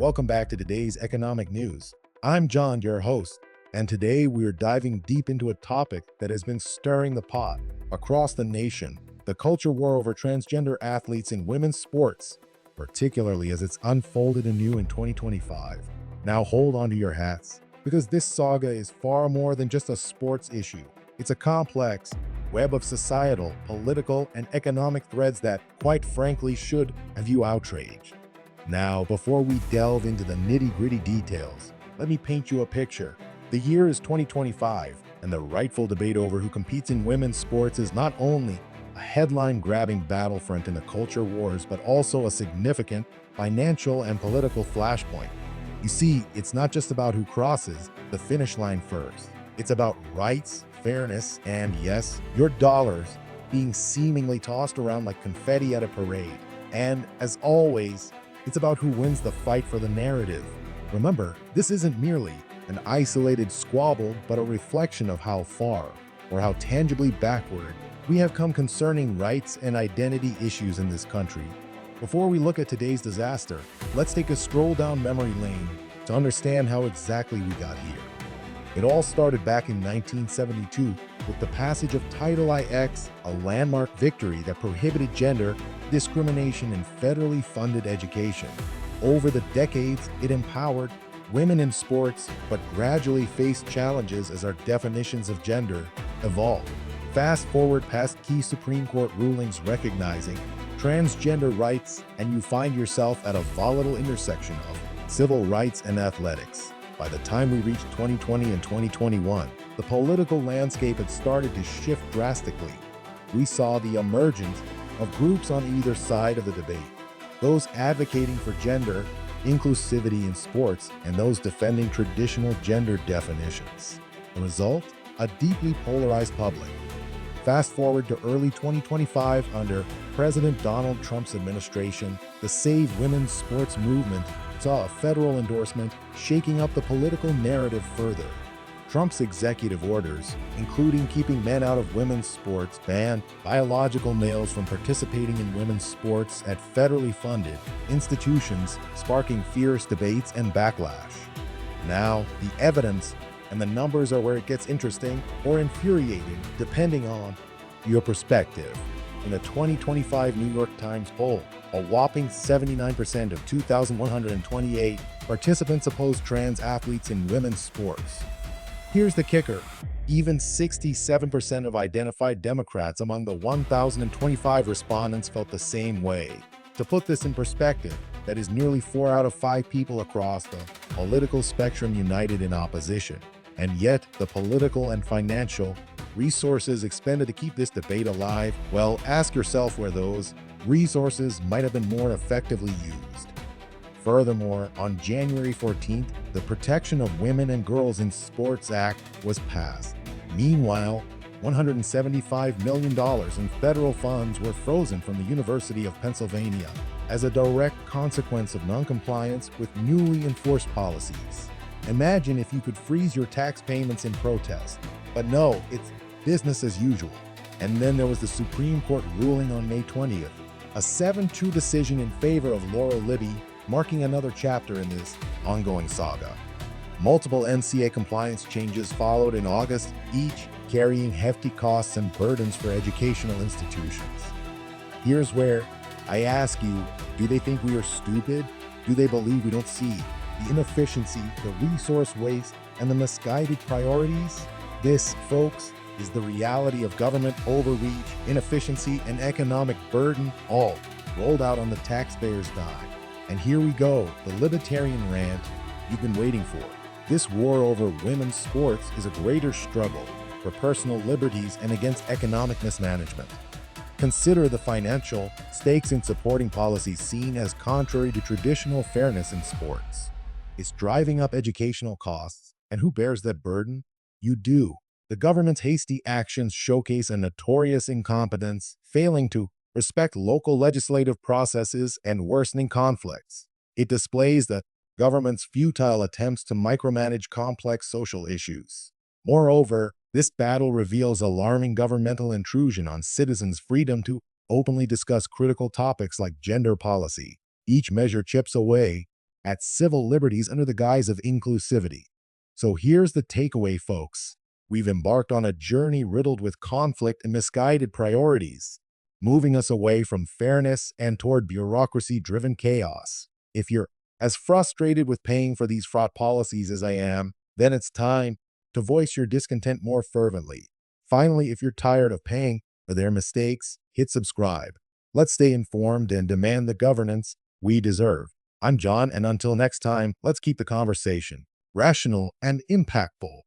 Welcome back to today's economic news. I'm John, your host, and today we're diving deep into a topic that has been stirring the pot across the nation: the culture war over transgender athletes in women's sports, particularly as it's unfolded anew in 2025. Now hold on to your hats, because this saga is far more than just a sports issue. It's a complex web of societal, political, and economic threads that, quite frankly, should have you outraged. Now, before we delve into the nitty-gritty details, let me paint you a picture. The year is 2025, and the rightful debate over who competes in women's sports is not only a headline-grabbing battlefront in the culture wars, but also a significant financial and political flashpoint. You see, it's not just about who crosses the finish line first. It's about rights, fairness, and yes, your dollars being seemingly tossed around like confetti at a parade. And as always, it's about who wins the fight for the narrative. Remember, this isn't merely an isolated squabble, but a reflection of how far, or how tangibly backward, we have come concerning rights and identity issues in this country. Before we look at today's disaster, let's take a stroll down memory lane to understand how exactly we got here. It all started back in 1972 with the passage of Title IX, a landmark victory that prohibited gender discrimination in federally funded education. Over the decades, it empowered women in sports, but gradually faced challenges as our definitions of gender evolved. Fast forward past key Supreme Court rulings recognizing transgender rights, and you find yourself at a volatile intersection of civil rights and athletics. By the time we reached 2020 and 2021, the political landscape had started to shift drastically. We saw the emergence of groups on either side of the debate, those advocating for gender inclusivity in sports and those defending traditional gender definitions. The result? A deeply polarized public. Fast forward to early 2025 under President Donald Trump's administration, the Save Women's Sports movement saw a federal endorsement shaking up the political narrative further. Trump's executive orders, including keeping men out of women's sports, banned biological males from participating in women's sports at federally funded institutions, sparking fierce debates and backlash. Now, the evidence and the numbers are where it gets interesting or infuriating, depending on your perspective. In a 2025 New York Times poll, a whopping 79% of 2,128 participants opposed trans athletes in women's sports. Here's the kicker: even 67% of identified Democrats among the 1,025 respondents felt the same way. To put this in perspective, that is nearly 4 out of 5 people across the political spectrum united in opposition. And yet, the political and financial resources expended to keep this debate alive, well, ask yourself where those resources might have been more effectively used. Furthermore, on January 14th, the Protection of Women and Girls in Sports Act was passed. Meanwhile, $175 million in federal funds were frozen from the University of Pennsylvania as a direct consequence of noncompliance with newly enforced policies. Imagine if you could freeze your tax payments in protest. But no, it's business as usual. And then there was the Supreme Court ruling on May 20th, a 7-2 decision in favor of Laura Libby, marking another chapter in this ongoing saga. Multiple NCA compliance changes followed in August, each carrying hefty costs and burdens for educational institutions. Here's where I ask you, do they think we are stupid? Do they believe we don't see the inefficiency, the resource waste, and the misguided priorities? This, folks, is the reality of government overreach, inefficiency, and economic burden, all rolled out on the taxpayer's dime. And here we go, the libertarian rant you've been waiting for. This war over women's sports is a greater struggle for personal liberties and against economic mismanagement. Consider the financial stakes in supporting policies seen as contrary to traditional fairness in sports. It's driving up educational costs, and who bears that burden? You do. The government's hasty actions showcase a notorious incompetence, failing to respect local legislative processes and worsening conflicts. It displays the government's futile attempts to micromanage complex social issues. Moreover, this battle reveals alarming governmental intrusion on citizens' freedom to openly discuss critical topics like gender policy. Each measure chips away at civil liberties under the guise of inclusivity. So here's the takeaway, folks. We've embarked on a journey riddled with conflict and misguided priorities, moving us away from fairness and toward bureaucracy-driven chaos. If you're as frustrated with paying for these fraught policies as I am, then it's time to voice your discontent more fervently. Finally, if you're tired of paying for their mistakes, hit subscribe. Let's stay informed and demand the governance we deserve. I'm John, and until next time, let's keep the conversation rational and impactful.